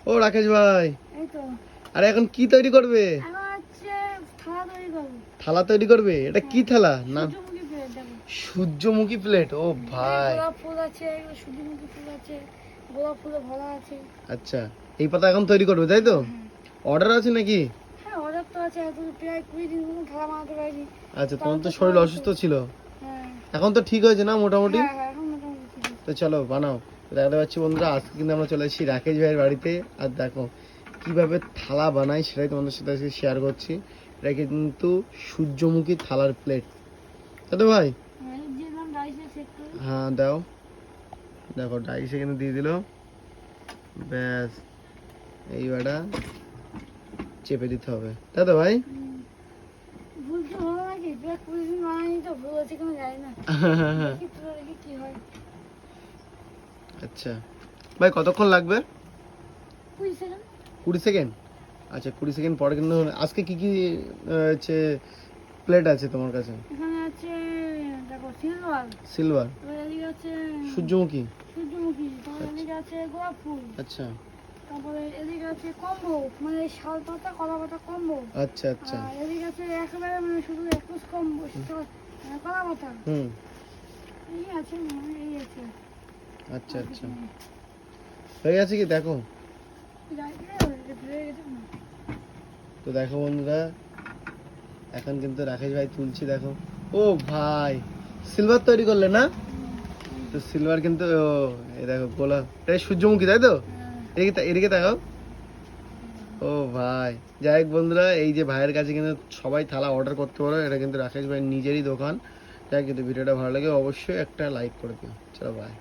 ও রাকেশ ভাই, এই তো আরে এখন কি তৈরি করবে? এখন হচ্ছে থালা তৈরি করবো। থালা তৈরি করবে? এটা কি থালা? না, সূর্যমুখী প্লেট দেখো। সূর্যমুখী প্লেট। ও ভাই, গোলাপ ফুল আছে, এগুলো সূর্যমুখী ফুল আছে, গোলাপ ফুলে ভরা আছে। আচ্ছা, এই পাতা এখন তৈরি করবে তাই তো? হ্যাঁ অর্ডার আছে নাকি? হ্যাঁ, অর্ডার তো আছে, এখন প্রায় 20 দিন কোনো থালা বানাতে পারিনি। আচ্ছা, তোমার তো তারপর শরীর বানাতে অসুস্থ হবে। ছিল, হ্যাঁ এখন তো ঠিক হয়েছে না মোটামুটি? হ্যাঁ হ্যাঁ, এখন মোটামুটি ঠিক আছে। তো চলো বানাও। তো দেখতে পাচ্ছি বন্ধুরা, আজকে কিন্তু আমরা চলে এসেছি রাকেশ ভাইয়ের বাড়িতে। আর দেখো কিভাবে থালা বানাই সেটাই তোমাদের সাথে আজকে শেয়ার করছি। এটা কিন্তু সূর্যমুখী থালার প্লেট, তাই তো ভাই? হ্যাঁ, এই যে নাম রাইসে সেট করে। হ্যাঁ দাও, দেখো ডাইস এখানে দিয়ে দিল, ব্যাস এইবারটা চেপে দিতে হবে, তাই তো ভাই? ভুল কি হলো নাকি? প্রায় 20 দিন বানাইনি তো, ভুল হচ্ছে কিনা জানি না। দেখি পুরো দেখি কি হয়। আচ্ছা ভাই, কতক্ষণ লাগবে? 20 সেকেন্ড। 20 সেকেন্ড? আচ্ছা, 20 সেকেন্ড পরে কিন্তু আজকে কি কি হচ্ছে প্লেট আছে তোমার কাছে? এখানে আছে দেখো সিলভার, সিলভার, তারপরে এদিকে আছে সূর্যমুখী, সূর্যমুখী, তারপরে এদিকে আছে গোলাপ ফুল, আচ্ছা তারপরে এদিকে আছে কম্বো, মানে শাল পাতা কলা পাতা কম্বো। আচ্ছা আচ্ছা, আর এদিকে আছে একেবারে মানে শুধু একুশ কম্বো, কলা পাতা। হুম, এই আছে মানে এই আছে। আচ্ছা আচ্ছা, হয়ে গেছে কি দেখো? তো দেখো বন্ধুরা, এখন কিন্তু রাকেশ ভাই তুলছি, দেখো। ও ভাই, সিলভার তৈরি করলে না? তো সিলভার কিন্তু এই দেখো গোলা, এটা সূর্যমুখী তাই তো? এদিকে এদিকে তাকাও। ও ভাই, যাই হোক বন্ধুরা, এই যে ভাইয়ের কাছে কিন্তু সবাই থালা অর্ডার করতে পারো, এটা কিন্তু রাকেশ ভাই নিজেরই দোকান। যাই হোক, কিন্তু ভিডিওটা ভালো লাগে অবশ্যই একটা লাইক করে দিও। চলো বাই।